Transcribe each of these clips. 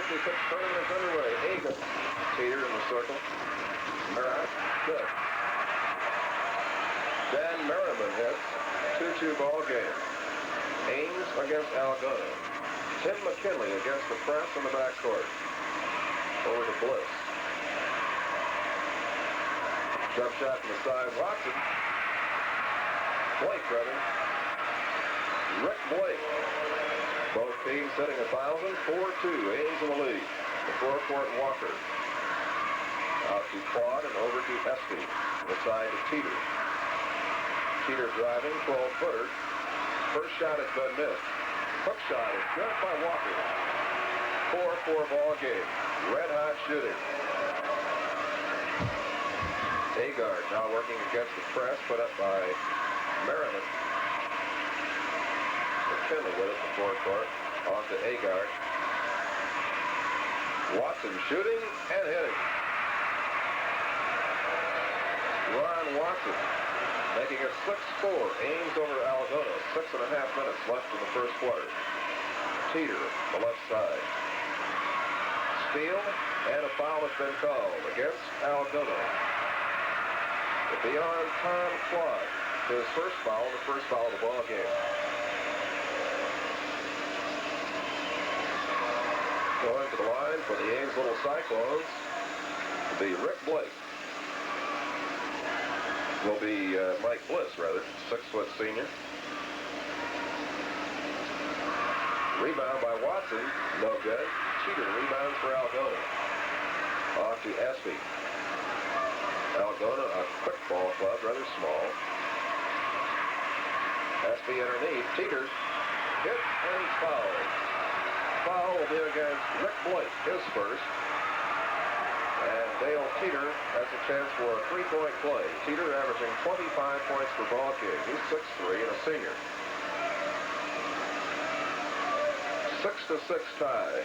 56 tournament is underway. Ames, Teeter in the circle. Merritt, good. Dan Merriman hits. 2-2 ball game. Ames against Algona. Tim McKinley against the press in the backcourt. Over to Bliss. Jump shot from the side. Watson. Blake, rather. Rick Blake. Both teams hitting 1,000. 4-2. Ames in the lead. The forecourt Walker. Out to Claude and over to Espy. The side to Teeter. Teeter driving, 12-footer. First shot has been missed. Hook shot is good by Walker. 4-4 ball game. Red hot shooting. Agard now working against the press, put up by Merriman. McKinley with it in the forecourt. On to Agard. Watson shooting and hitting. Ron Watson making it 6-4. Ames over Algona. 6.5 minutes left in the first quarter. Teeter, the left side. Steal, and a foul has been called against Algona. It'll be on Tom Claude. His first foul, the first foul of the ball game. Going to the line for the Ames Little Cyclones will be Rick Blake. Will be Mike Bliss, rather, 6-foot senior. Rebound by Watson, no good. Cheater rebounds for Algona. Off to Espy. Algona, a quick ball club, rather small. Espy underneath. Teeter hit and he's fouled. Foul will be against Rick Blake, his first. And Dale Teeter has a chance for a three-point play. Teeter averaging 25 points per ball game. He's 6'3" and a senior. 6-6 tie.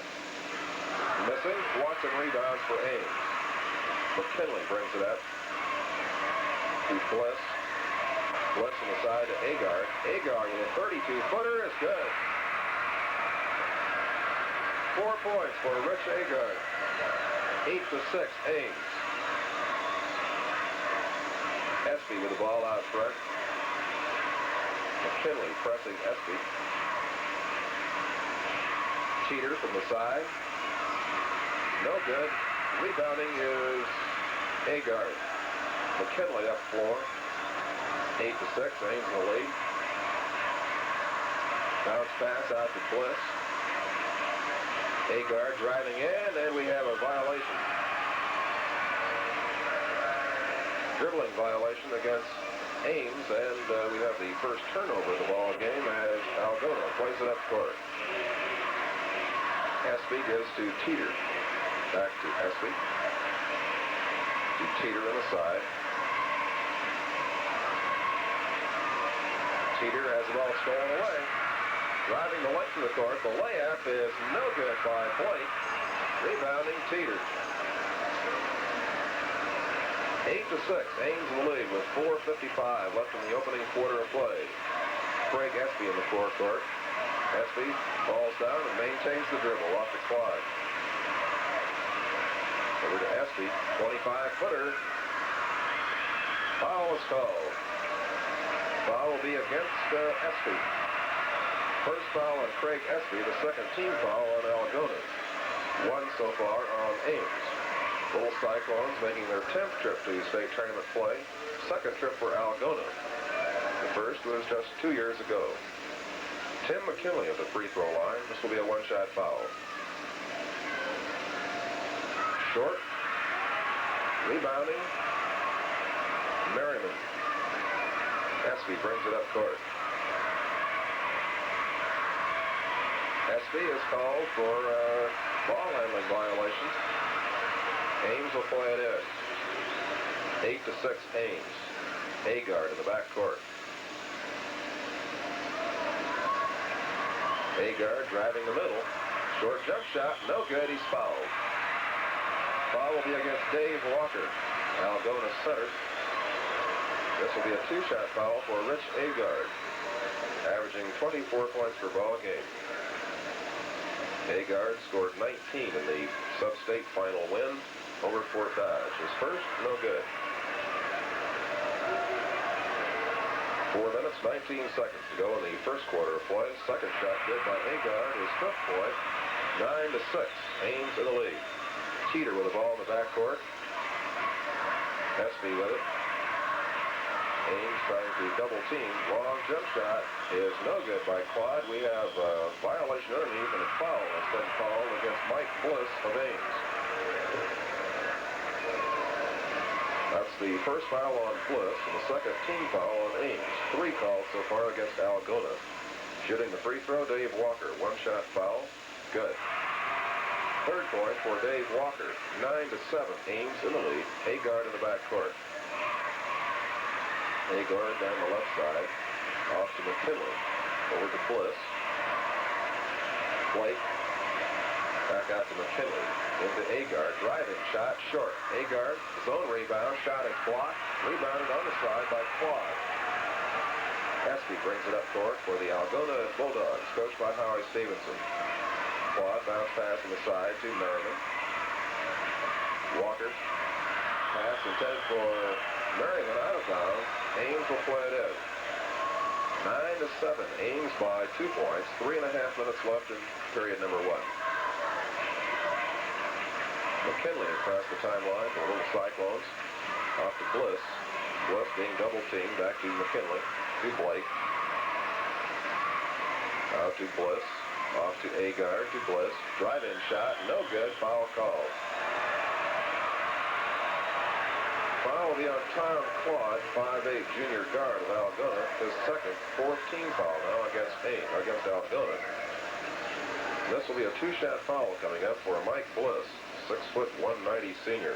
Missing. Watson rebounds for Ames. McKinley brings it up to Bliss. Bliss on the side to Agard. Agard with a 32-footer is good. 4 points for Rich Agard. 8-6, Ames. Espy with the ball out front. McKinley pressing Espy. Cheater from the side. No good. Rebounding is Agard. McKinley up floor. 8-6, Ames in the lead. Bounce pass out to Bliss. Agard driving in, and we have a violation. Dribbling violation against Ames, and we have the first turnover of the ball game as Algona plays it up court. Espy gives to Teeter. Back to Espy. To Teeter on the side. Teeter has the ball stolen away. Driving the length of the court. The layup is no good by Blake. Rebounding Teeter. 8-6. Ames in the lead with 4:55 left in the opening quarter of play. Craig Espy in the forecourt. Espy falls down and maintains the dribble off to Claude. Over to Espy. 25-footer. Foul is called. Foul will be against Espy. First foul on Craig Espy, the second team foul on Algona. One so far on Ames. Little Cyclones making their 10th trip to state tournament play. Second trip for Algona. The first was just 2 years ago. Tim McKinley at the free throw line. This will be a one-shot foul. Short. Rebounding. Merriman. Espy brings it up court. Espy is called for ball handling violations. Ames will play it in. 8-6 Ames. Agard in the backcourt. Agard driving the middle. Short jump shot, no good, he's fouled. Foul will be against Dave Walker, Algona center. This will be a two-shot foul for Rich Agard, averaging 24 points per ball game. Agard scored 19 in the sub-state final win over Fort Dodge. His first, no good. 4 minutes, 19 seconds to go in the first quarter of play. Second shot good by Agard. His fifth point, 9-6. Ames in the lead. Teeter with the ball in the backcourt. Espy with it. Ames trying to double team. Long jump shot is no good by Quad. We have a violation underneath and a foul has been called against Mike Bliss of Ames. That's the first foul on Bliss and the second team foul on Ames. 3 calls so far against Algona. Shooting the free throw, Dave Walker. 1-shot foul. Good. Third point for Dave Walker. 9-7. Ames in the lead. Agard in the backcourt. Agard down the left side. Off to McKinley. Over to Bliss. Blake. Back out to McKinley. Into Agard. Driving shot. Short. Agard. His own rebound. Shot is blocked. Rebounded on the side by Quad. Espy brings it up court for the Algona Bulldogs. Coached by Howie Stevenson. Quad bounce pass on the side to Merriman. Walker. Pass intended for Merriman out of bounds. Ames will play it in. 9-7. Ames by 2 points. 3.5 minutes left in period number 1. McKinley across the timeline for the Little Cyclones. Off to Bliss. Bliss being double teamed. Back to McKinley. To Blake. Out to Bliss. Off to Agard. To Bliss. Drive-in shot. No good. Foul called. Foul will be on Tom Quad, 5'8" junior guard of Algona. His second, 4th team foul now against Algona. This will be a 2-shot foul coming up for Mike Bliss, 6', 190 senior.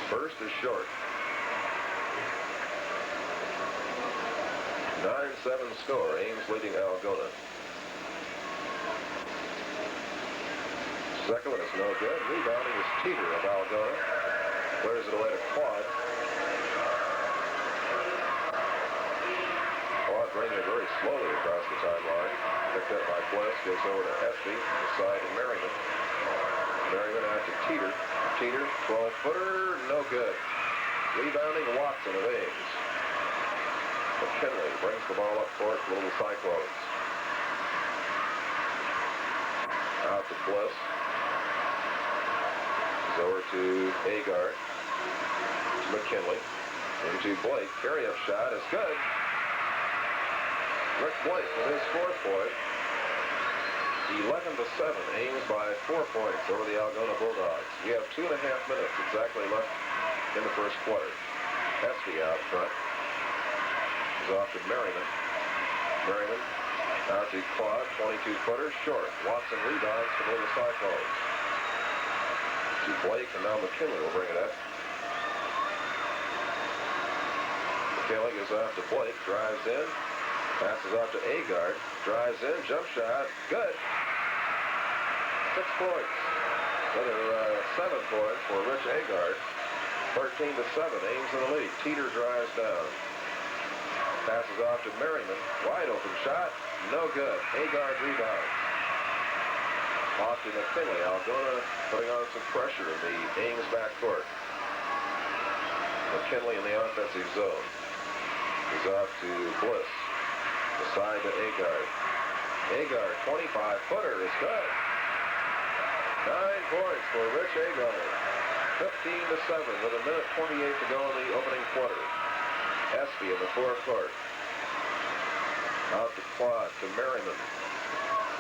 First is short. 9-7 score. Ames leading Algona. Second one is no good. Rebounding is Teeter of Algona. Clears it away to Quad. Quad bringing it very slowly across the timeline. Picked up by Bliss. Gives over to Espy. The side to Merriman. Merriman out to Teeter. Teeter, 12-footer. No good. Rebounding Watson of Ames. McKinley brings the ball up court for Little Cyclones. Out to Bliss. Over to Agard. To McKinley. Into Blake. Carry-up shot is good. Rick Blake with his 4th point. 11-7. Ames by 4 points over the Algona Bulldogs. We have 2.5 minutes exactly left in the first quarter. Espy out front. Is off to Merriman. Merriman out to Quad. 22-footer. Short. Watson rebounds for Little Cyclones. To Blake, and now McKinley will bring it up. McKinley goes off to Blake, drives in, passes off to Agard, drives in, jump shot, good. 6 points. Another 7 points for Rich Agard. 13-7, Ames in the lead. Teeter drives down. Passes off to Merriman, wide open shot, no good. Agard rebounds. Off to McKinley. Algona putting on some pressure in the Ames backcourt. McKinley in the offensive zone. He's off to Bliss. The side to Agard. Agard, 25-footer is good. 9 points for Rich Agard. 15-7 with 1:28 to go in the opening quarter. Espy in the forecourt. Out to Quad to Merriman.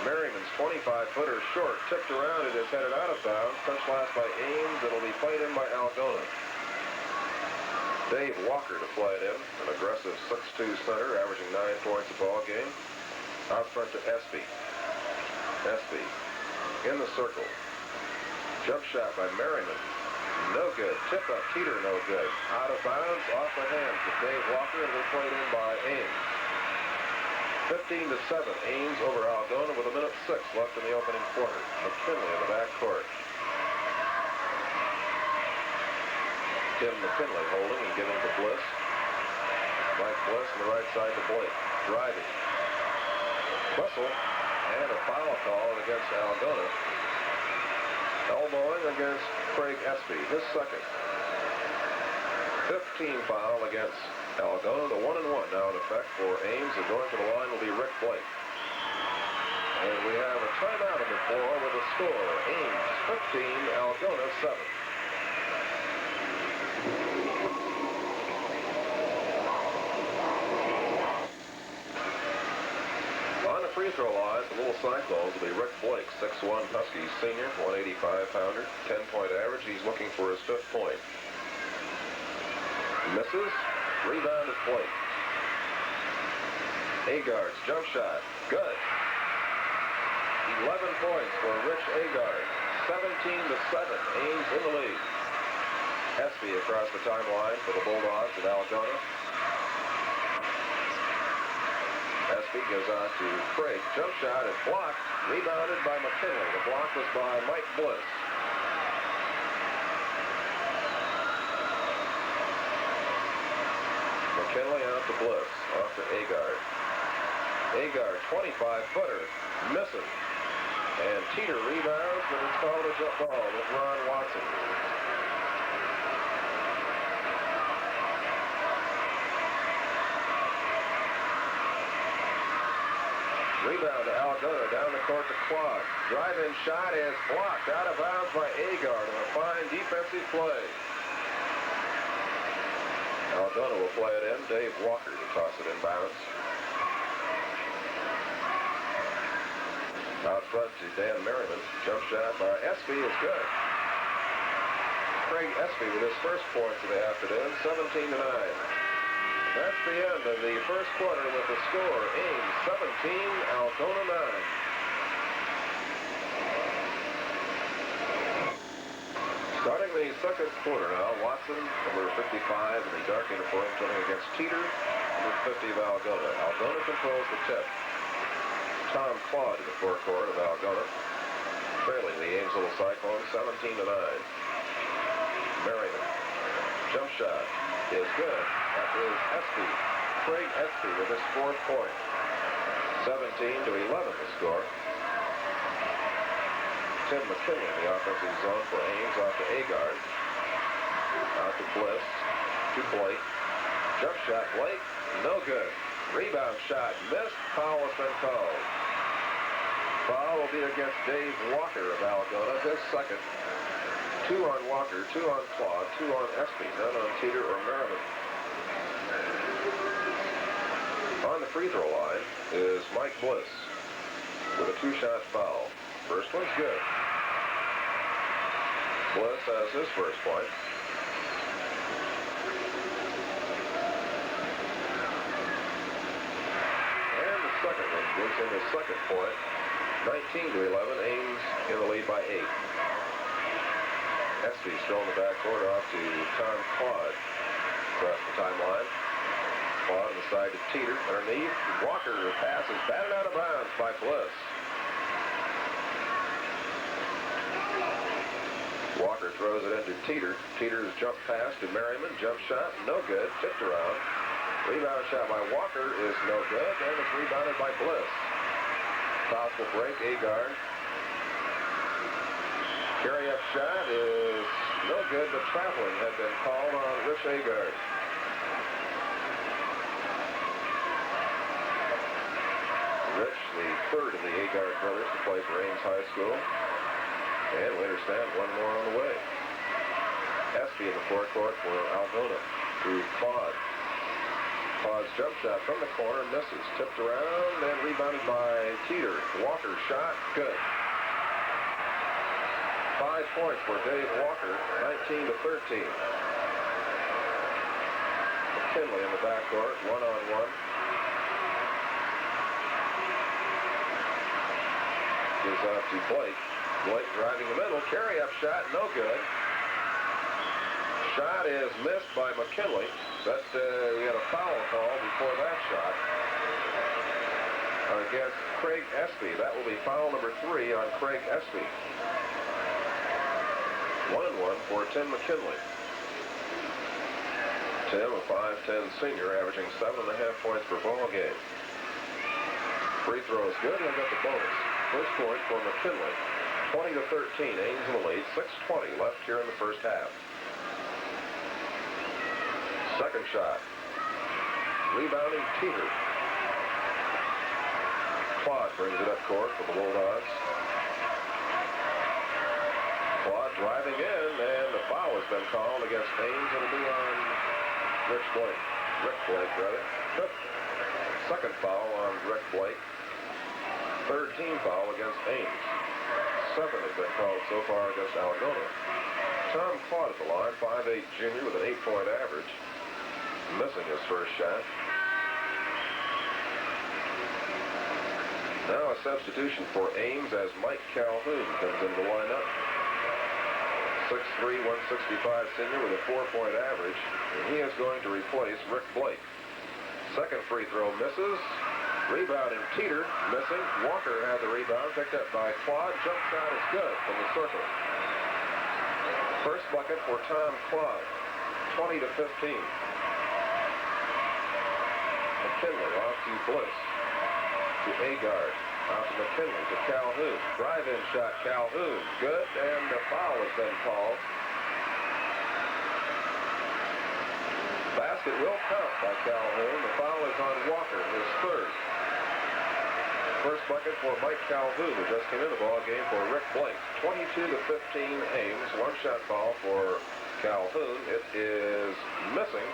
Merriman's 25-footer short, tipped around, it is headed out of bounds. Touch last by Ames, it'll be played in by Algona. Dave Walker to play it in, an aggressive 6'2" center, averaging 9 points a ball game. Out front to Espy. Espy in the circle. Jump shot by Merriman. No good. Tip up, Teeter, no good. Out of bounds, off the hands of Dave Walker, and they're played in by Ames. 15-7, Ames over Algona with 1:06 left in the opening quarter. McKinley in the backcourt. Tim McKinley holding and giving to Bliss. Mike Bliss on the right side to Blake. Driving. Whistle. And a foul call against Algona. Elbowing against Craig Espy, his second. 15 foul against Algona. The 1-1 now in effect for Ames. And going to the line will be Rick Blake. And we have a timeout on the floor with a score. Ames 15, Algona 7. On the free throw line, the little Cyclones will be Rick Blake, 6'1", Husky senior, 185-pounder, 10-point average. He's looking for his 5th point. Misses. Rebound is Blake. Agard's jump shot. Good. 11 points for Rich Agard. 17-7. Ames in the lead. Espy across the timeline for the Bulldogs at Algona. Espy goes on to Craig. Jump shot is blocked. Rebounded by McKinley. The block was by Mike Bliss. McKinley out to Bliss. Off to Agard. Agard, 25-footer. Misses. And Teeter rebounds, but it's called a jump ball with Ron Watson. Rebound to Algona, down the court to Quad. Drive-in shot is blocked out of bounds by Agard on a fine defensive play. Algona will play it in. Dave Walker to toss it in bounds. Out front to Dan Merriman. Jump shot by Espy is good. Craig Espy with his first points of the afternoon, 17-9. That's the end of the first quarter with the score. Ames 17, Algona 9. Starting the second quarter now, Watson, number 55 in the dark uniform, turning against Teeter, number 50 of Algona. Algona controls the tip. Tom Claude in the forecourt of Algona, trailing the Ames Little Cyclones 17-9. Merriman, jump shot is good. That is Espy. Craig Espy with his 4th point. 17-11 the score. Tim McKinley in the offensive zone for Ames, off to Agard. Out to Bliss. To Blake. Jump shot, Blake. No good. Rebound shot missed. Foul has been called. Foul will be against Dave Walker of Algona, his second. 2 on Walker, 2 on Claude, 2 on Espy, none on Teeter or Merriman. On the free throw line is Mike Bliss with a 2-shot foul. First one's good. Bliss has his first point. And the second one gives him his second point. 19-11, Ames in the lead by 8. Espy still in the backcourt off to Tom Claude. Across the timeline. Claude on the side to Teeter. Underneath, Walker passes batted out of bounds by Bliss. Walker throws it into Teeter. Teeter's jump pass to Merriman. Jump shot, no good. Tipped around. Rebound shot by Walker is no good, and it's rebounded by Bliss. Possible break, Agard. Carry-up shot is no good, but traveling had been called on Rich Agard. Rich, the third of the Agard brothers to play for Ames High School. And we understand one more on the way. Espy in the forecourt for Algona through Claude. Claude's jump shot from the corner misses. Tipped around and rebounded by Teeter. Walker's shot, good. 5 points for Dave Walker, 19-13. McKinley in the backcourt, one-on-one. Gives off to Blake. Blake driving the middle, carry-up shot, no good. Shot is missed by McKinley, but we had a foul call before that shot against Craig Espy. That will be foul number 3 on Craig Espy. 1-1 for Tim McKinley. Tim, a 5'10" senior, averaging 7.5 points per ball game. Free throw is good, and they got the bonus. First point for McKinley. 20-13, Ames in the lead. 6:20 left here in the first half. Second shot. Rebounding Teeter. Claude brings it up court for the Bulldogs. Claude driving in, and the foul has been called against Ames. It'll be on Rick Blake, rather. Second foul on Rick Blake. Third team foul against Ames. 7 has been called so far against Algona. Tom Claude at the line, 5'8" junior with an 8-point average. Missing his first shot. Now a substitution for Ames as Mike Calhoun comes into the lineup. 6'3", 165 senior with a 4-point average. And he is going to replace Rick Blake. Second free throw misses. Rebounding Teeter, missing. Walker had the rebound, picked up by Claude. Jump shot is good from the circle. First bucket for Tom Claude. 20-15. McKinley off to Bliss. To Agard. Off to McKinley to Calhoun. Drive-in shot, Calhoun. Good, and the foul has been called. Basket will count by Calhoun. The foul is on Walker, his third. First bucket for Mike Calhoun, who just came in the ball game for Rick Blake. 22-15 Ames. One shot foul for Calhoun. It is missing.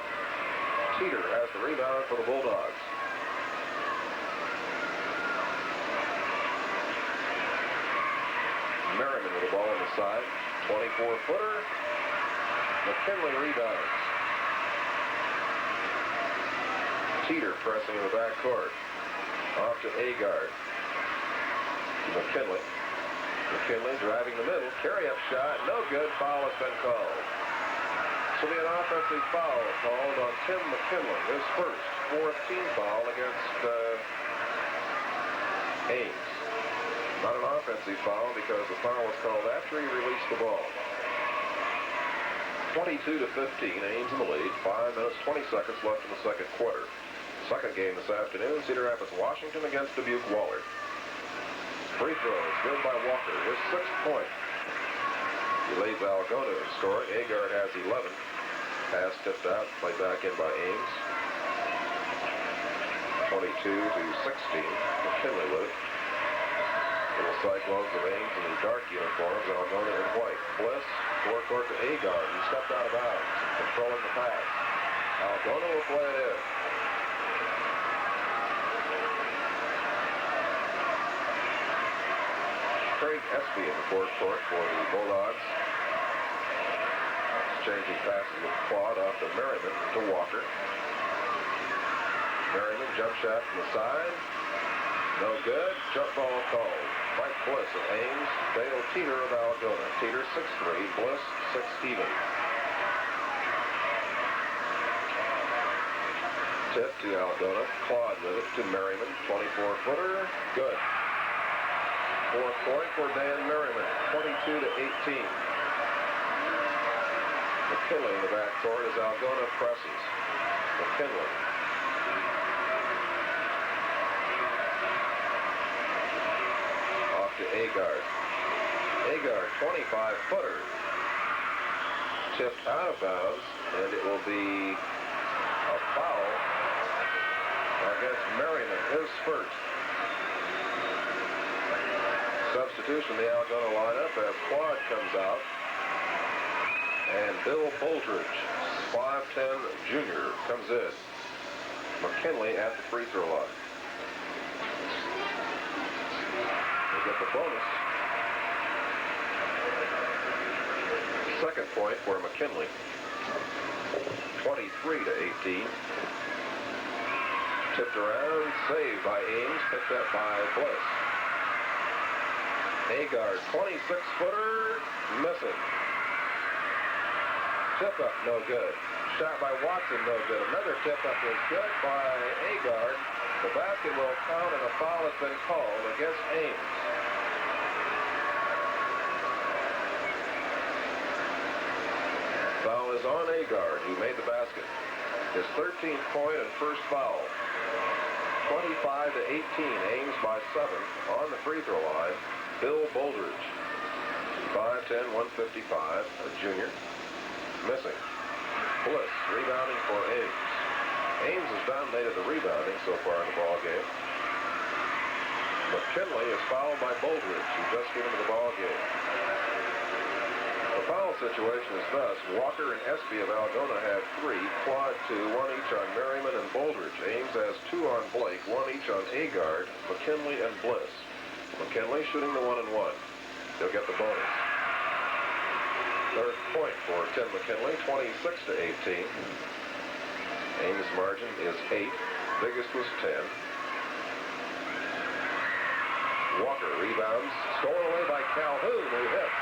Teeter has the rebound for the Bulldogs. Merriman with the ball on the side. 24-footer. McKinley rebounds. Teeter pressing in the backcourt. Off to Agard. McKinley. McKinley driving the middle. Carry-up shot. No good. Foul has been called. So be an offensive foul called on Tim McKinley. His first, 4th team foul against Ames. Not an offensive foul because the foul was called after he released the ball. 22-15, Ames in the lead. 5 minutes, 20 seconds left in the second quarter. Second game this afternoon, Cedar Rapids, Washington against Dubuque Wahlert. Free throw is good by Walker, his 6th point. He leads Algona in scoring. Agard has 11. Pass tipped out, played back in by Ames. 22-16, McKinley with it. Little Cyclones of Ames in the dark uniforms, Algona in white. Bliss, forecourt to Agard. He stepped out of bounds, controlling the pass. Algona will play it in. Craig Espy in the forecourt for the Bulldogs. Changing passes with Claude off to Merriman to Walker. Merriman jump shot from the side. No good. Jump ball called. Mike Bliss of Ames. Dale Teeter of Algona. Teeter 6'3", Bliss 6 even. Tip to Algona. Claude with it to Merriman. 24-footer. Good. 4th point for Dan Merriman. 22-18. McKinley in the backcourt as Algona presses. McKinley. Off to Agard. Agard, 25-footer. Tipped out of bounds, and it will be a foul against Merriman, his first. Substitution in the Algona lineup as Claude comes out. And Bill Boldridge, 5'10" junior, comes in. McKinley at the free throw line. They get the bonus. Second point for McKinley. 23-18. Tipped around, saved by Ames, picked up by Bliss. Agard, 26-footer, missing. Tip up, no good. Shot by Watson, no good. Another tip up is good by Agard. The basket will count, and a foul has been called against Ames. Foul is on Agard, who made the basket. His 13th point and first foul. 25 to 18. Ames by 7 on the free throw line. Bill Boldridge, 5'10", 155, a junior, missing. Bliss rebounding for Ames. Ames has dominated the rebounding so far in the ball game. McKinley is fouled by Boldridge, who just came into the ball game. The foul situation is thus: Walker and Espy of Algona have 3, Quad 2, 1 each on Merriman and Boldridge. Ames has 2 on Blake, 1 each on Agard, McKinley, and Bliss. McKinley shooting the 1-and-1. He'll get the bonus. Third point for Tim McKinley, 26 to 18. Ames' margin is 8. Biggest was 10. Walker rebounds, stolen away by Calhoun, who hits.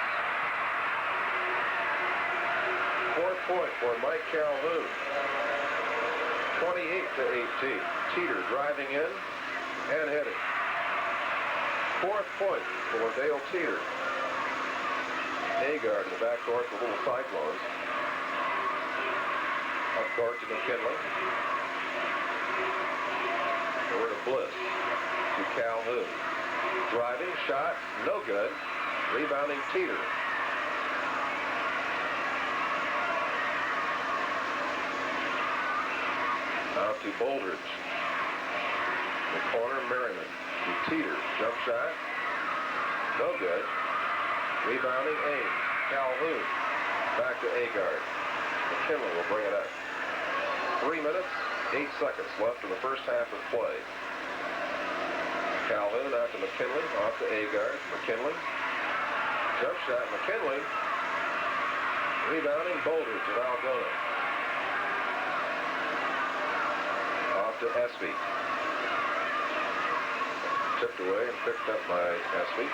Fourth point for Mike Calhoun, 28 to 18. Teeter driving in and hitting. Fourth point for Dale Teeter. Agard in the backcourt for Little Cyclones. Up court to McKinley. Over to Bliss. To Calhoun. Driving, shot, no good. Rebounding Teeter. Out to Boldridge. The corner, Merriman. To Teeter. Jump shot. No good. Rebounding Ames. Calhoun. Back to Agard. McKinley will bring it up. 3 minutes, 8 seconds left in the first half of play. Calhoun out to McKinley. Off to Agard. McKinley. Jump shot. McKinley. Rebounding Boldridge of Algona. Off to Espy. Tipped away and picked up by Espy.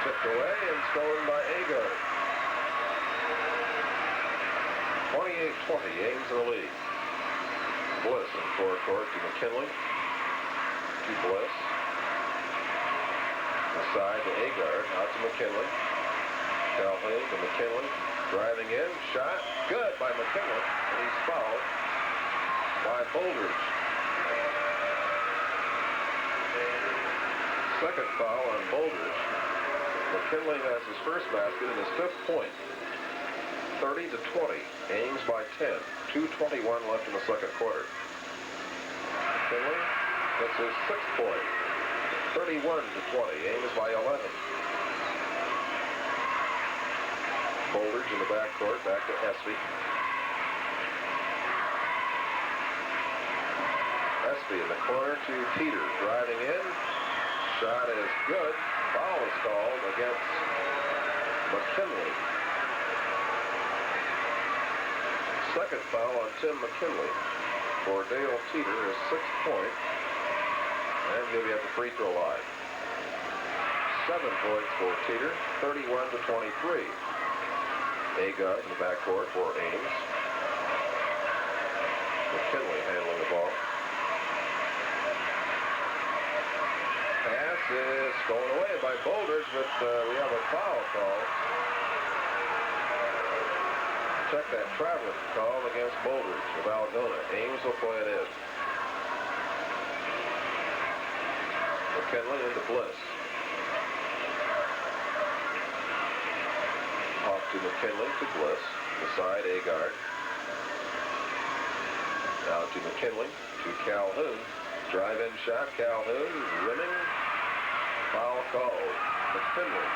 Tipped away and stolen by Agard. 28-20, Ames in the lead. Bliss in forecourt to McKinley. To Bliss. Aside to Agard, out to McKinley. Calhoun to McKinley. Driving in, shot, good by McKinley. And he's fouled by Boldridge. Second foul on Boldridge. McKinley has his first basket and his 5th point. 30 to 20. Ames by 10. 2:21 left in the second quarter. McKinley gets his 6th point. 31 to 20. Ames by 11. Boldridge in the backcourt. Back to Espy. Espy in the corner to Teeter. Driving in. Shot is good. Foul is called against McKinley. Second foul on Tim McKinley for Dale Teeter, his 6th point. And he'll be at the free throw line. 7 points for Teeter, 31 to 23. Agard in the backcourt for Ames. McKinley handling the ball. Pass is stolen away by Boldridge, but we have a foul call. Check that traveling call against Boldridge of Algona. Ames will play it in. McKinley into Bliss. Off to McKinley to Bliss. Beside Agard. Now to McKinley to Calhoun. Drive-in shot. Calhoun rimming. Foul called. McKinley.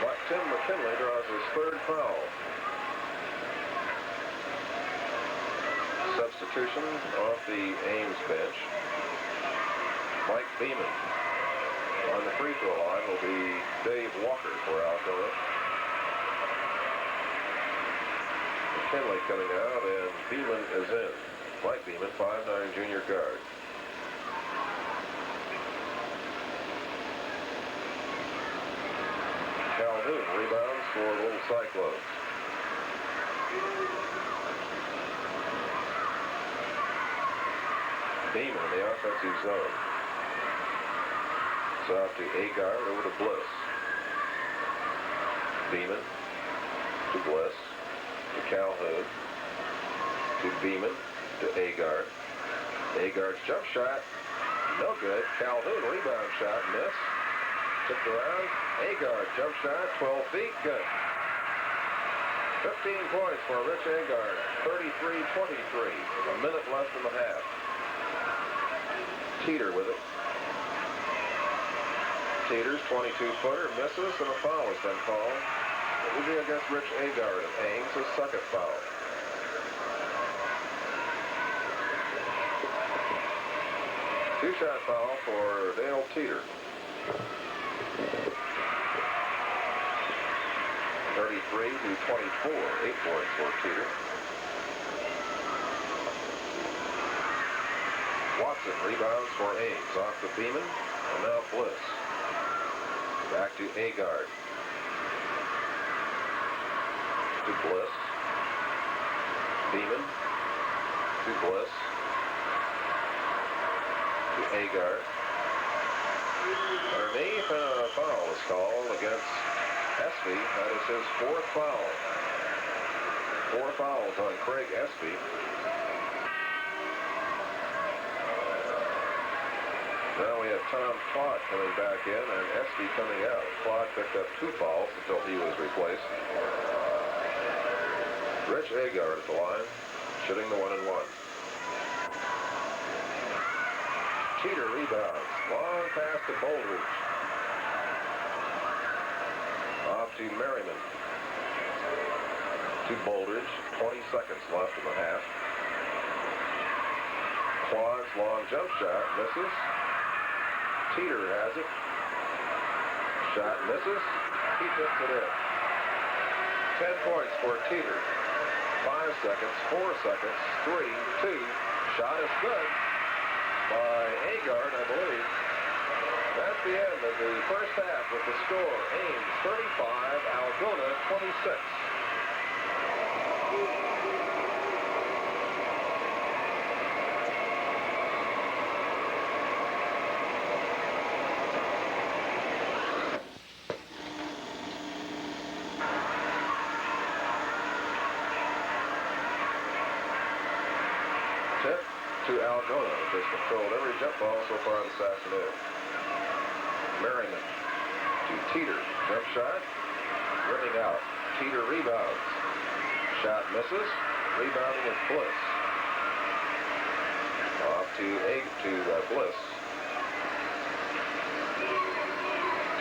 But Tim McKinley draws his 3rd foul. Substitution off the Ames bench. Mike Beeman. On the free throw line will be Dave Walker for Algona. McKinley coming out and Beeman is in. Mike Beeman, 5'9" junior guard. Calhoun rebounds for Little Cyclones. Beeman in the offensive zone. So out to Agard, over to Bliss. Beeman to Bliss, to Calhoun. to Beeman, to Agard. Agard's jump shot, no good. Calhoun rebound shot, miss. Tipped around. Agard jump shot, 12 feet, good. 15 points for Rich Agard, 33-23. A minute left in the half. Teeter with it. Teeter's 22-footer misses, and a foul has been called. It will be against Rich Agard of Ames, his second foul. Two-shot foul for Dale Teeter. 33-24, 8 points for Teeter. Watson rebounds for Ames, off to Beeman, and now Bliss. Back to Agard. To Bliss. Beeman. To Bliss. To Agard. Underneath, a foul is called against Espy. That is his fourth foul. 4 fouls on Craig Espy. Now we have Tom Claude coming back in and Espy coming out. Claude picked up 2 fouls until he was replaced. Rich Agard at the line, shooting the 1-and-1. Teeter rebounds. Long pass to Bouldridge. Off to Merriman. To Bouldridge. 20 seconds left in the half. Claude's long jump shot misses. Teeter has it. Shot misses. He puts it in. 10 points for Teeter. 5 seconds, 4 seconds, 3, 2. Shot is good by Agard, I believe. That's the end of the first half with the score. Ames 35, Algona 26. Tip to Algona, which has controlled every jump ball so far this afternoon. Merriman to Teeter. Jump shot. Rimming out. Teeter rebounds. Shot misses. Rebounding is Bliss. Off to Bliss.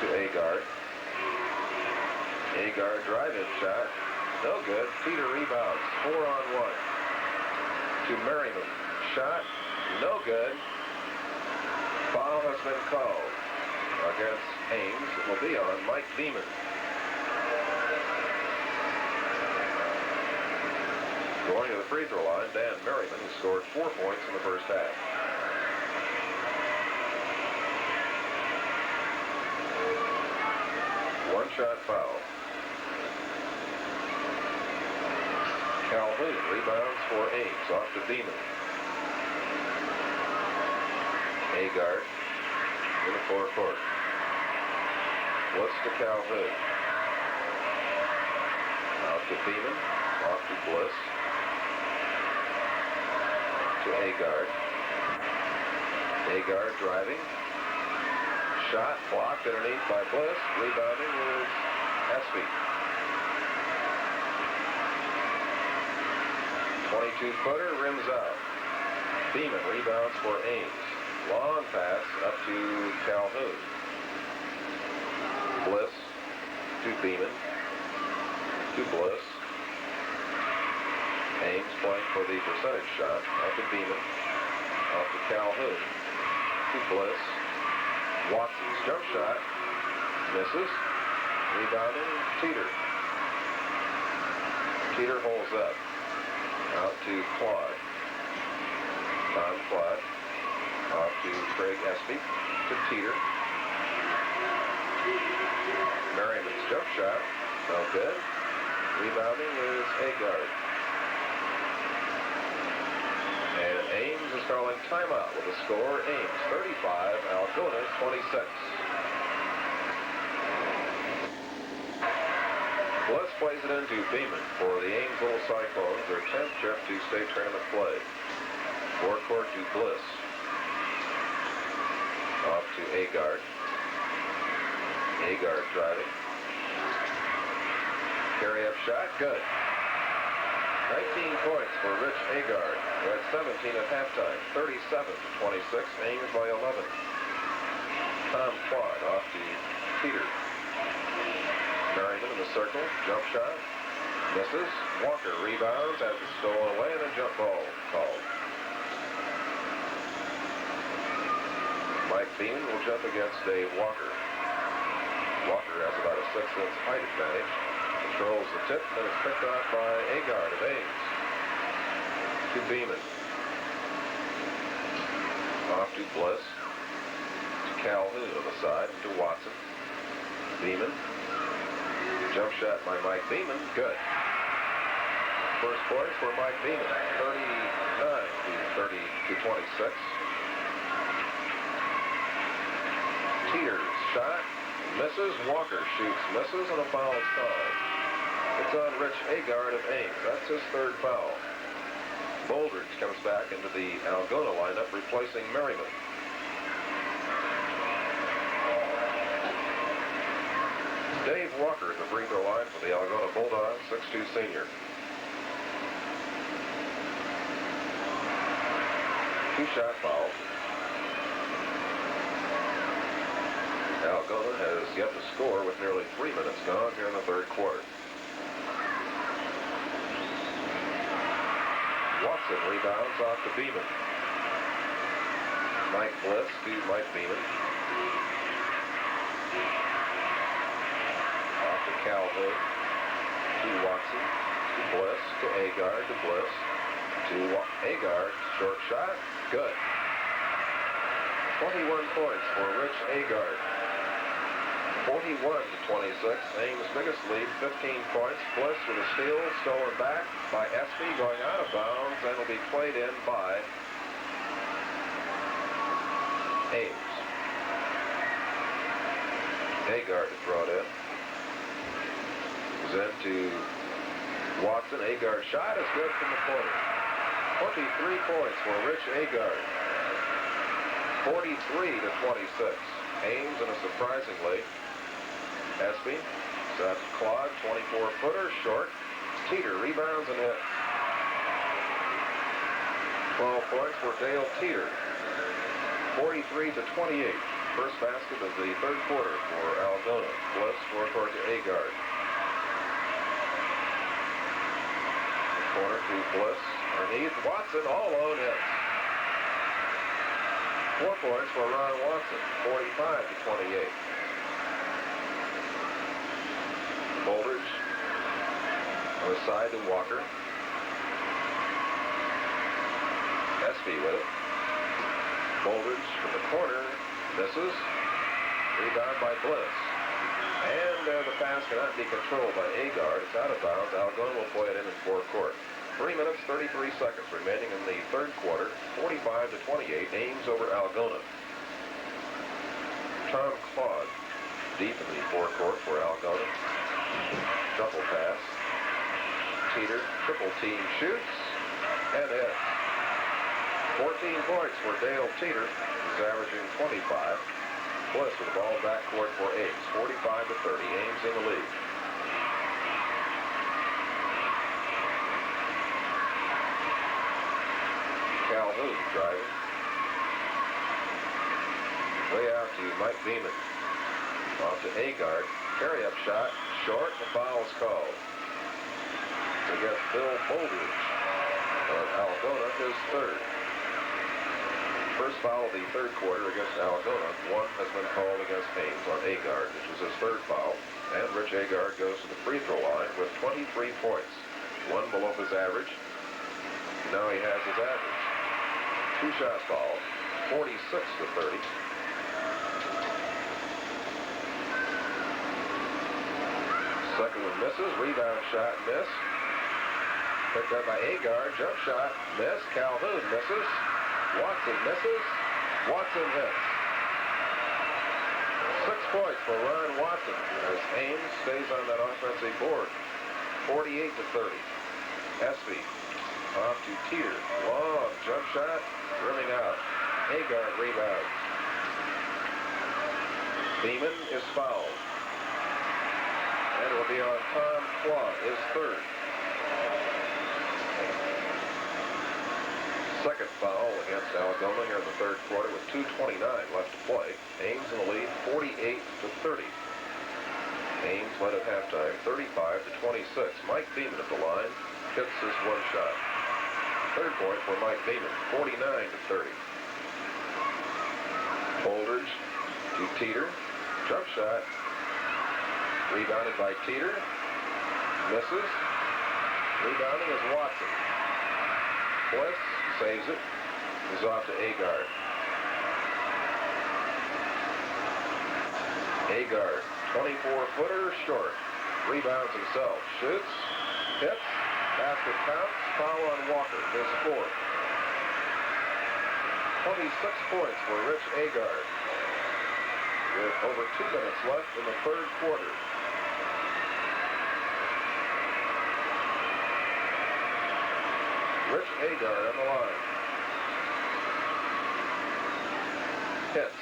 To Agard. Agard drive-in shot. No good. Teeter rebounds. 4-on-1. To Merriman. Shot. No good. Foul has been called against Ames. It will be on Mike Beeman. Going to the free throw line, Dan Merriman, who scored 4 points in the first half. One-shot foul. Calhoun rebounds for Ames, off to Beeman. Agard in the forecourt. Bliss to Calhoun. Out to Beeman, off to Bliss. To Agard. Agard driving. Shot blocked underneath by Bliss. Rebounding is Espy. 22-footer rims out. Beeman rebounds for Ames. Long pass up to Calhoun. Bliss to Beeman. To Bliss. Ames playing for the percentage shot. Out to Beeman. Off to Calhoun. To Bliss. Watson's jump shot. Misses. Rebounding Teeter. Teeter holds up. Out to Claude. Tom Claude. Off to Craig Espy. To Teeter. Merriman's jump shot. No good. Rebounding is Agard. And Ames is calling timeout with the score. Ames 35, Algona 26. Bliss plays it into Beeman for the Ames Little Cyclones, their 10th trip to state tournament play. Forecourt to Bliss. Off to Agard. Agard driving. Carry up shot, good. 19 points for Rich Agard, who had 17 at halftime. 37-26, Ames by 11. Tom Quad off to Peter. Merriman in the circle, jump shot, misses. Walker rebounds, has it stolen away, and a jump ball called. Mike Beeman will jump against Dave Walker. Walker has about a 6-inch height advantage. Controls the tip, and then it's picked off by Agard of Ames. To Beeman. Off to Bliss. To Calhoun on the side, to Watson. Beeman. Jump shot by Mike Beeman, good. First points for Mike Beeman, 39-26. Teeters shot, misses. Walker shoots, misses, and a foul is called. It's on Rich Agard of Ames. That's his third foul. Bouldridge comes back into the Algona lineup, replacing Merriman. Dave Walker at the free throw line for the Algona Bulldogs, 6'2" senior. Two-shot foul. Algona has yet to score with nearly 3 minutes gone here in the third quarter. Watson rebounds off to Beeman. Mike Bliss to Mike Beeman. Calhoun to Watson, to Bliss, to Agard, to Bliss, to Agard, short shot, good. 21 points for Rich Agard. 41-26, Ames' biggest lead, 15 points. Bliss with a steal, stolen back by Espy, going out of bounds, and will be played in by Ames. Agard is brought in. Into Watson. Agard shot is good from the corner. 23 points for Rich Agard. 43-26. Ames in a surprising lead. Espy sets Claude, 24-footer, short. Teeter rebounds and hits. 12 points for Dale Teeter. 43-28. First basket of the third quarter for Algona. Bliss forecourt to Agard. Corner to Bliss. Underneath Watson, all alone hits. 4 points for Ron Watson. 45-28. Bouldridge on the side to Walker. Espy with it. Bouldridge from the corner. Misses. Rebound by Bliss. And the pass cannot be controlled by Agard. It's out of bounds. Algona will play it in forecourt. 3 minutes, 33 seconds remaining in the third quarter. 45-28. Ames over Algona. Tom Claude deep in the forecourt for Algona. Double pass. Teeter, triple team shoots, and hits. 14 points for Dale Teeter. He's averaging 25. Bliss with the ball backcourt for Ames. 45-30. Ames in the lead. Calhoun driving. Way out to Mike Beeman. Off to Agard. Carry-up shot. Short. The foul is called. Against Bill Bouldridge of Algona, his third. First foul of the third quarter against Algona. One has been called against Ames on Agard, which was his third foul. And Rich Agard goes to the free throw line with 23 points. One below his average. Now he has his average. Two shots fouled. 46-30. Second one misses. Rebound shot, miss. Picked up by Agard. Jump shot, miss. Calhoun misses. Watson misses. Watson hits. 6 points for Ron Watson as Ames stays on that offensive board. 48-30. Espy off to Teeter. Long jump shot, rimming out. Agard rebounds. Beeman is fouled. And it will be on Tom Claude, his third. Second foul against Algona here in the third quarter with 2:29 left to play. Ames in the lead, 48-30. Ames led at halftime, 35-26. Mike Beeman at the line, hits his one shot. Third point for Mike Beeman, 49-30. Holdridge to Teeter, jump shot, rebounded by Teeter, misses. Rebounding is Watson. Bliss saves it. He's off to Agard. Agard, 24-footer short. Rebounds himself. Shoots. Hits. Basket counts. Foul on Walker. His fourth. 26 points for Rich Agard. With over 2 minutes left in the third quarter. Rich Agard on the line. Hits.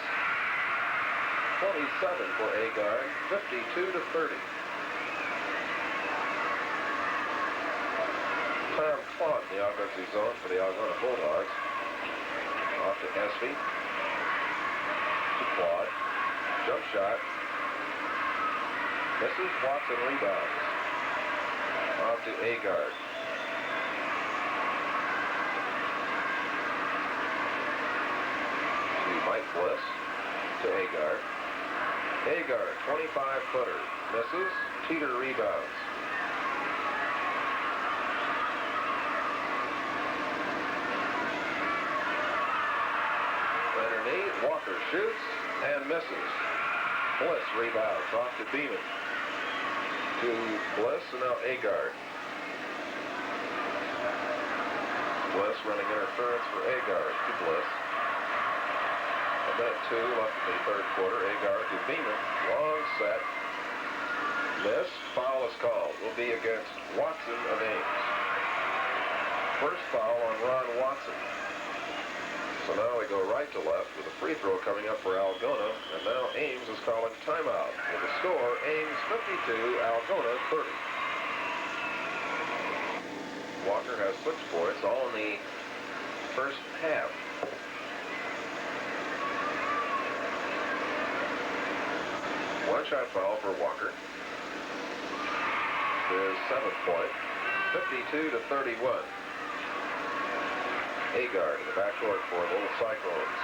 27 for Agard, 52-30. Tom Claude in the offensive zone for the Algona Bulldogs. Off to Espy. To Claude. Jump shot. Misses. Watson rebounds. Off to Agard. Mike Bliss to Agard. Agard, 25-footer. Misses. Teeter rebounds. Underneath, Walker shoots and misses. Bliss rebounds off to Beeman. To Bliss and now Agard. Bliss running interference for Agard to Bliss. Minute 2 left in the third quarter. Agard to Beeman. Long set. Missed. Foul is called. Will be against Watson of Ames. First foul on Ron Watson. So now we go right to left with a free throw coming up for Algona. And now Ames is calling timeout. With the score, Ames 52, Algona 30. Walker has 6 points, all in the first half. One-shot foul for Walker. His 7th point, 52-31. Agard in the backcourt for the Little Cyclones.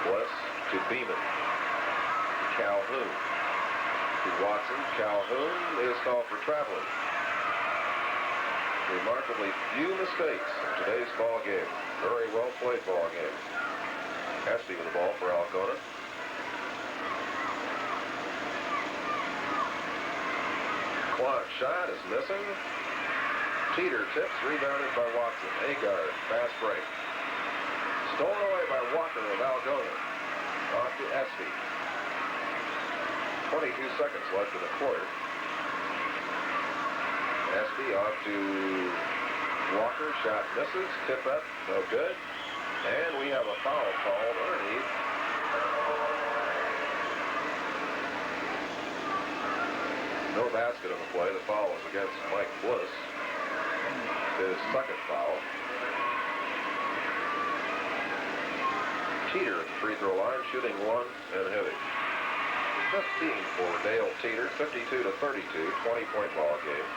Bliss to Beeman. Calhoun to Watson. Calhoun is called for traveling. Remarkably few mistakes in today's ball game. Very well played ball game. Espy with the ball for Algona. Claude shot is missing. Teeter tips, rebounded by Watson. Agard, fast break. Stolen away by Walker of Algona. Off to Espy. 22 seconds left in the quarter. Espy off to Walker. Shot misses. Tip up, no good. And we have a foul called underneath. No basket on the play. The foul was against Mike Bliss. His second foul. Teeter at the free throw line, shooting 1 and hitting. 15 for Dale Teeter, 52-32, 20-point ball game.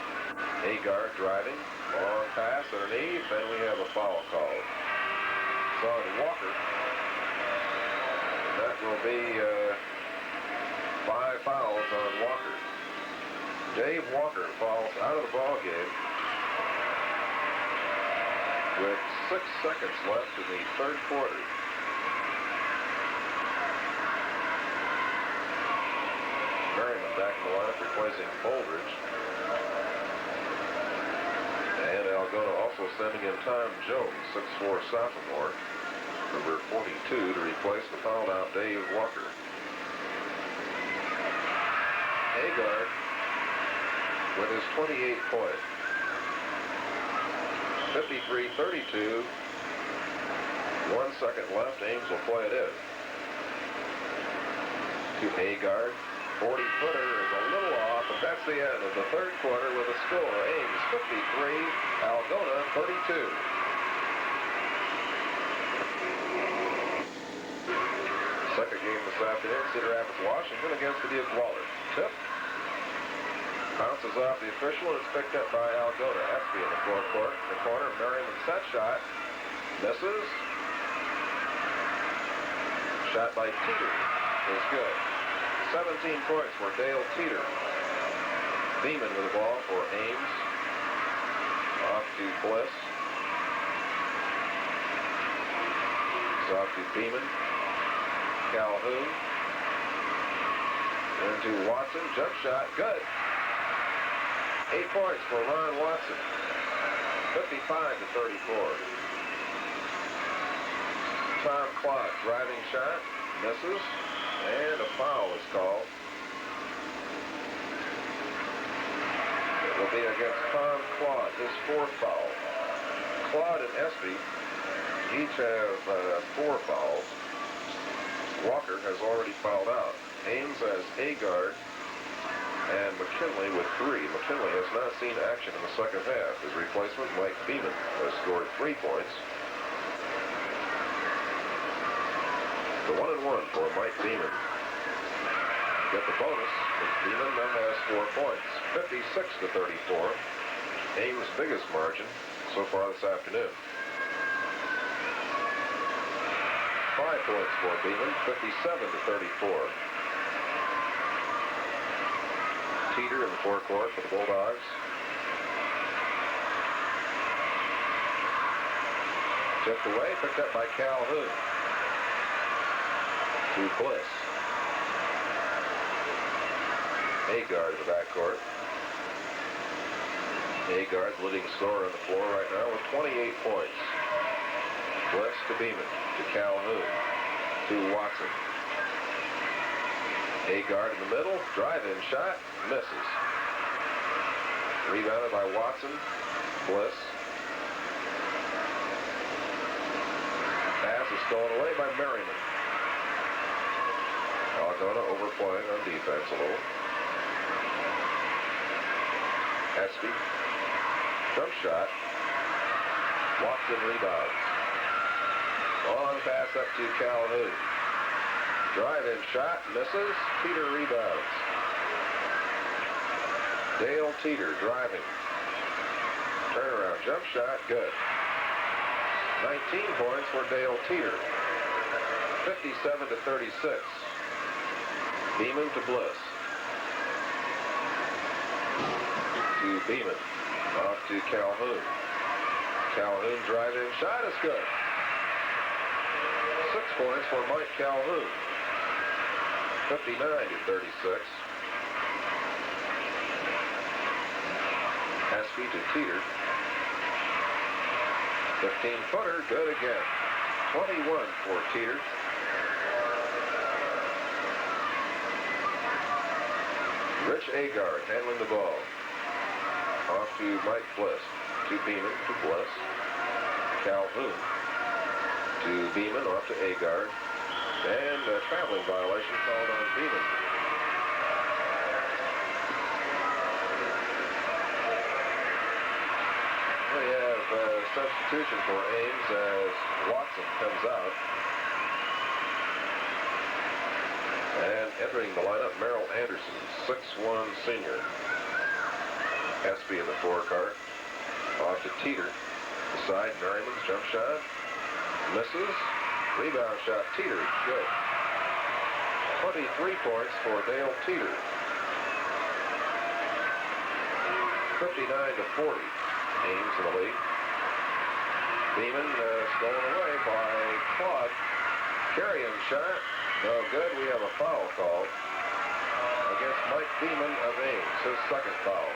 Agard driving, long pass underneath, and we have a foul called. It's on Walker. And that will be 5 fouls on Walker. Dave Walker falls out of the ball game with 6 seconds left in the third quarter. Merriman back in the lineup replacing Holdridge. And Algona also sending in Tom Jones, 6'4" sophomore. number 42, to replace the fouled out Dave Walker. Agard with his 28th point. 53-32. 1 second left. Ames will play it in. To Agard. 40-footer is a little off, but that's the end of the third quarter with a score. Ames 53, Algona 32. Second game this afternoon, Cedar Rapids, Washington against the Duke Waller. Tip. Bounces off the official, and it's picked up by Algona. Espy in the forecourt. In the corner, Merriman set shot. Misses. Shot by Teeter is good. 17 points for Dale Teeter. Beeman with the ball for Ames. Off to Bliss. It's off to Beeman. Calhoun. Into Watson. Jump shot. Good. 8 points for Ron Watson. 55-34. Tom Clark driving shot. Misses. And a foul is called. It will be against Tom Claude, his 4th foul. Claude and Espy each have 4 fouls. Walker has already fouled out. Ames has Agard and McKinley with 3. McKinley has not seen action in the second half. His replacement, Mike Beeman, has scored 3 points. The 1-1 for Mike Beeman. Get the bonus. Beeman now has 4 points. 56-34. Ames' biggest margin so far this afternoon. 5 points for Beeman. 57-34. Teeter in the forecourt for the Bulldogs. Tipped away, picked up by Calhoun. To Bliss. Agard in the backcourt. Agard, leading scorer on the floor right now with 28 points. Bliss to Beeman. To Calhoun. To Watson. Agard in the middle. Drive-in shot. Misses. Rebounded by Watson. Bliss. Pass is stolen away by Merriman. Algona overplaying on defense a little. Espy. Jump shot. Watson rebounds. Long pass up to Calhoun. Drive-in shot. Misses. Teeter rebounds. Dale Teeter driving. Turnaround jump shot. Good. 19 points for Dale Teeter. 57-36. Beeman to Bliss. To Beeman. Off to Calhoun. Calhoun drive-in shot is good. 6 points for Mike Calhoun. 59-36. Espy to Teeter. 15-footer, good again. 21 for Teeter. Rich Agard handling the ball. Off to Mike Bliss. To Beeman, to Bliss. Calhoun. To Beeman, off to Agard. And a traveling violation called on Beeman. We have a substitution for Ames as Watson comes out. And entering the lineup, Merrill Anderson, 6'1" senior. Espy in the forecourt. Off to Teeter. The side, Merriman's jump shot. Misses. Rebound shot, Teeter. Good. 23 points for Dale Teeter. 59-40. Ames in the lead. Beeman stolen away by Claude. Carrying shot. No good. We have a foul called against Mike Beeman of Ames, his second foul.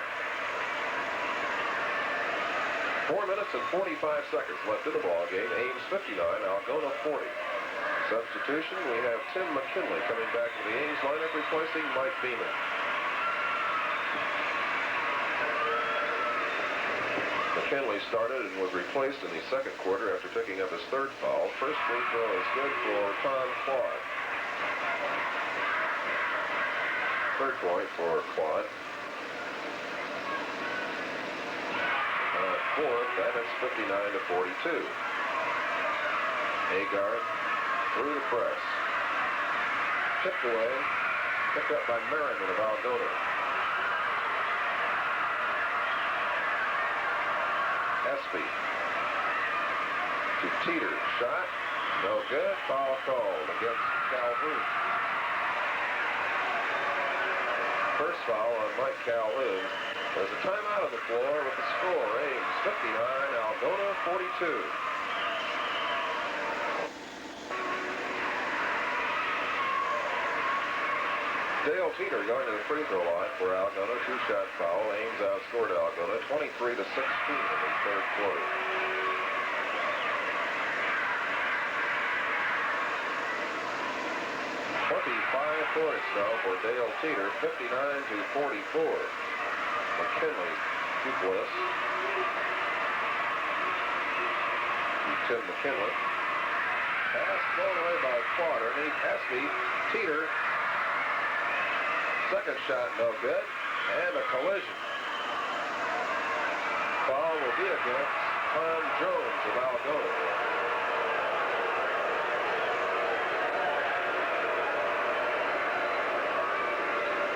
4 minutes and 45 seconds left in the ball game. Ames 59, Algona 40. Substitution, we have Tim McKinley coming back to the Ames lineup, replacing Mike Beeman. McKinley started and was replaced in the second quarter after picking up his third foul. First free throw is good for Tom Claude. Third point for Claude. Fourth, and it's 59 to 42. Agard through the press. Tipped away. Picked up by Merriman of Algona. Espy to Teeter. Shot. No good. Foul called against Calhoun. First foul on Mike Calhoun. There's a timeout on the floor with the score. Ames 59, Algona 42. Dale Teeter going to the free throw line for Algona. Two-shot foul. Ames outscored Algona 23 to 16 in the third quarter. Points now for Dale Teeter, 59 to 44. McKinley to Bliss. Tim McKinley. Pass thrown away by Quater. Espy. Teeter. Second shot no good. And a collision. Foul will be against Tom Jones of Algona.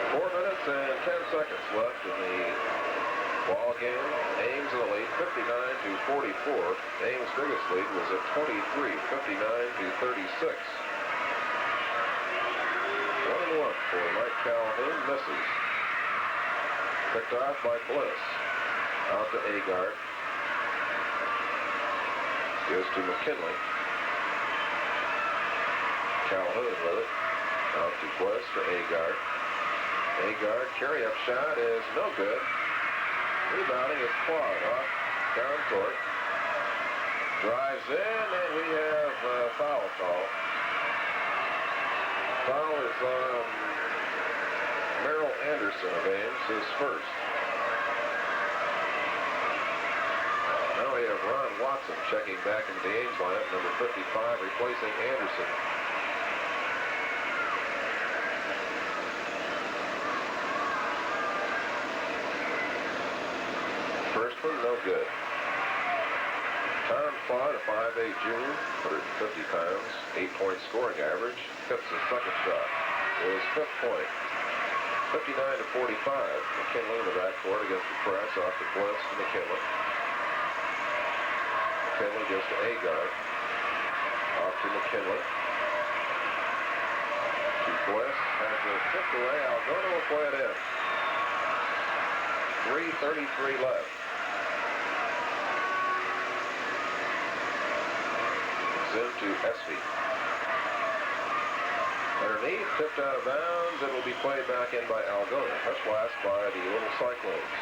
4 minutes and 10 seconds left in the ball game. Ames in the lead, 59 to 44. Ames' biggest lead was at 23, 59 to 36. 1-1 for Mike Calhoun. Misses. Picked off by Bliss. Out to Agard. Gives to McKinley. Calhoun with it. Out to Bliss for Agard. Agard, carry-up shot is no good. Rebounding is Claude off down court. Drives in, and we have a foul call. Foul is on Merrill Anderson of Ames, his first. Now we have Ron Watson checking back into the Ames lineup, number 55, replacing Anderson. First one, no good. Tom Claude, a 5'8" junior, 150 pounds, 8-point scoring average. Hits his second shot. His fifth point. 59 to 45. McKinley in the backcourt against the press. Off the Bliss to McKinley. McKinley goes to Agard. Off to McKinley. To Bliss. Has it tipped away. Algona will play it in. 3:33 left. Into Espy. Underneath, tipped out of bounds. It will be played back in by Algona. Touch last by the Little Cyclones.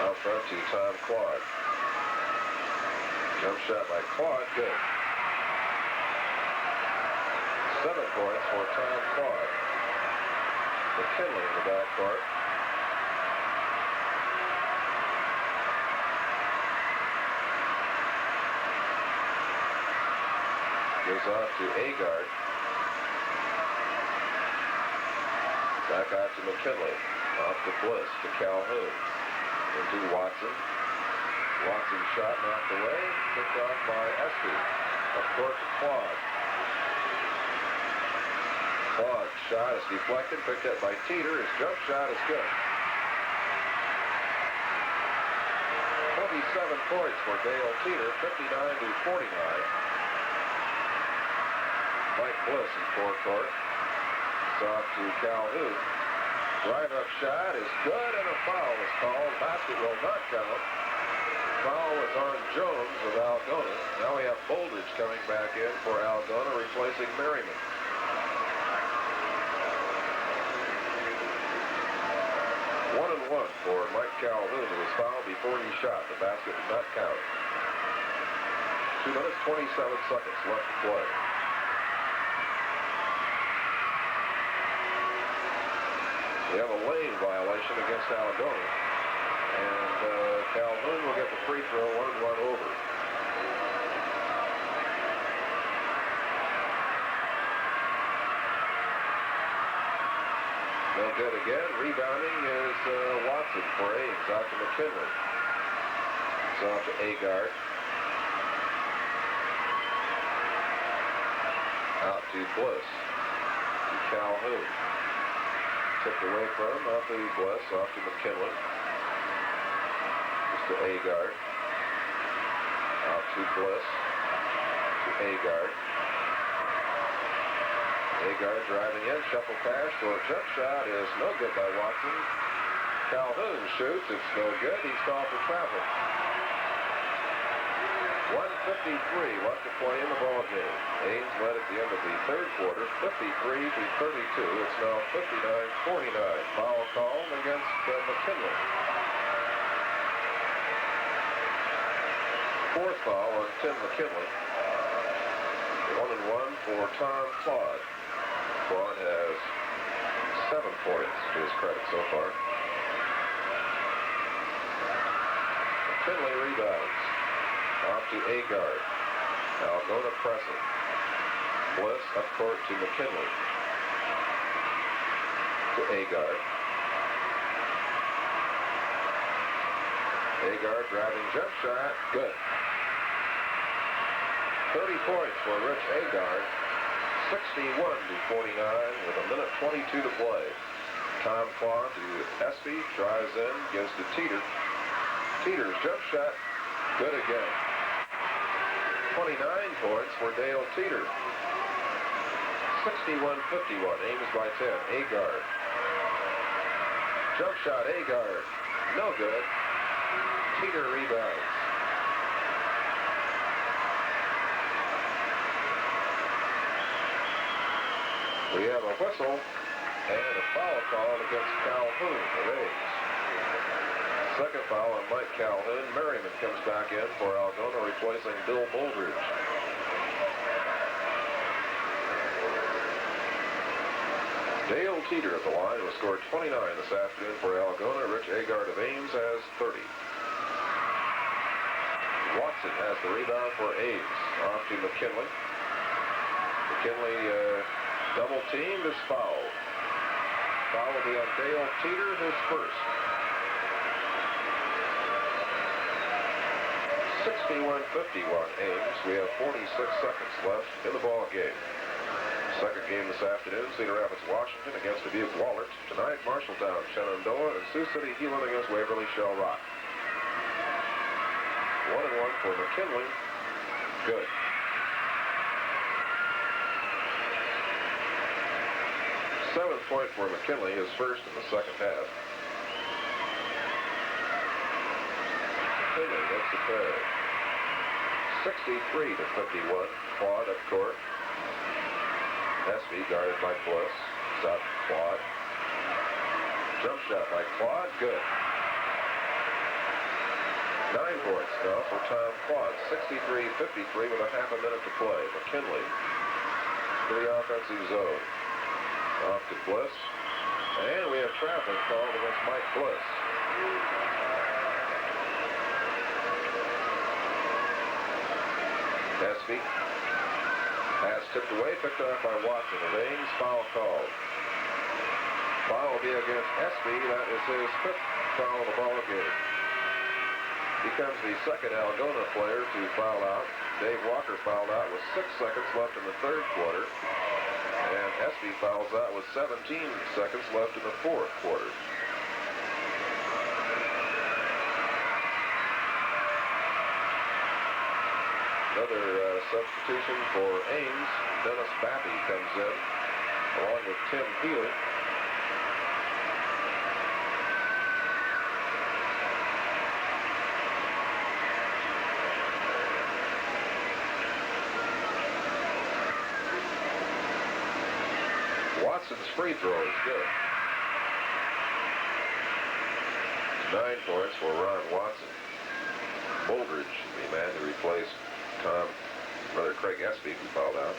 Out front to Tom Claude. Jump shot by Claude, good. 7 points for Tom Claude. McKinley in the backcourt. Goes off to Agard. Back out to McKinley. Off to Bliss to Calhoun. Into Watson. Watson's shot knocked away. Picked off by Espy. Up court to Claude. Claude's shot is deflected, picked up by Teeter. His jump shot is good. 27 points for Dale Teeter, 59 to 49. Mike Bliss in forecourt. It's off to Calhoun. Drive-up shot is good, and a foul is called. Basket will not count. foul was on Jones of Algona. Now we have Bouldridge coming back in for Algona, replacing Merriman. 1-1 for Mike Calhoun, who was fouled before he shot. The basket did not count. 2 minutes, 27 seconds left to play. We have a lane violation against Algona, and Calhoun will get the free throw, 1-1 over. No good again. Rebounding is Watson for Ames. Out to McKinley. It's out to Agard. Out to Bliss. To Calhoun. Tipped away from, off to Bliss, off to McKinley. Just to Agard. Out to Bliss. To Agard. Agard driving in, shuffle pass, short jump shot is no good by Watson. Calhoun shoots, it's no good. He's called for travel. 1:53 left to play in the ball game. Ames led at the end of the third quarter, 53-32. It's now 59-49. Foul called against McKinley. Fourth foul on Tim McKinley. 1-1 for Tom Claude. Claude has 7 points to his credit so far. McKinley rebounds. Off to Agard. Algona pressing. Bliss up court to McKinley. To Agard. Agard driving jump shot. Good. 30 points for Rich Agard. 61-49 with 1:22 to play. Tom Claude to Espy, drives in, gives to Teeter. Teeter's jump shot, good again. 29 points for Dale Teeter. 61-51, Ames by 10. Agard. Jump shot, Agard, no good. Teeter rebounds. We have a whistle and a foul called against Calhoun of Ames. Second foul on Mike Calhoun. Merriman comes back in for Algona, replacing Bill Bouldridge. Dale Teeter at the line, who scored 29 this afternoon for Algona. Rich Agard of Ames has 30. Watson has the rebound for Ames. Off to McKinley. McKinley double teamed, is fouled. Foul will be on Dale Teeter, his first. 61-51 Ames. We have 46 seconds left in the ball game. Second game this afternoon, Cedar Rapids, Washington against Dubuque Wahlert. Tonight, Marshalltown, Shenandoah, and Sioux City, Heelan against Waverly Shell Rock. 1-1 for McKinley. Good. 7 point for McKinley, his first in the second half. McKinley gets the pair. 63-51. Claude up court. Espy guarded by Bliss. It's out to Claude. Jump shot by Claude. Good. 9 points now for Tom Claude. 63-53 with a half a minute to play. McKinley to the offensive zone. Off to Bliss. And we have traveling called against Mike Bliss. Espy. Pass tipped away, picked up by Watson of Ames. Foul called. Foul will be against Espy. That is his 5th foul of the ball game. Becomes the second Algona player to foul out. Dave Walker fouled out with 6 seconds left in the third quarter. And Espy fouls out with 17 seconds left in the fourth quarter. Another substitution for Ames. Dennis Bappy comes in, along with Tim Healy. Watson's free throw is good. 9 points for Ron Watson. Moldridge, the man who replaced Craig Espy, who fouled out.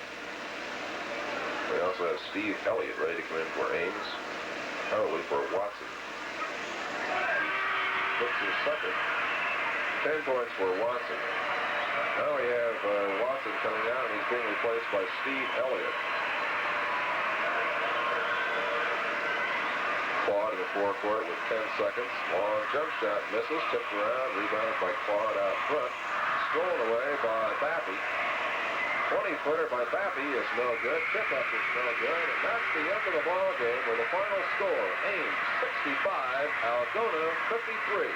We also have Steve Elliott ready to come in for Ames. Probably for Watson. Looks his second. 10 points for Watson. Now we have Watson coming out, and he's being replaced by Steve Elliott. Claude in the forecourt with 10 seconds. Long jump shot misses, tipped around, rebounded by Claude out front. Stolen away by Bappy. 20-footer by Bappy is no good. Tip up is no good. And that's the end of the ball game with the final score. Ames 65, Algona 53.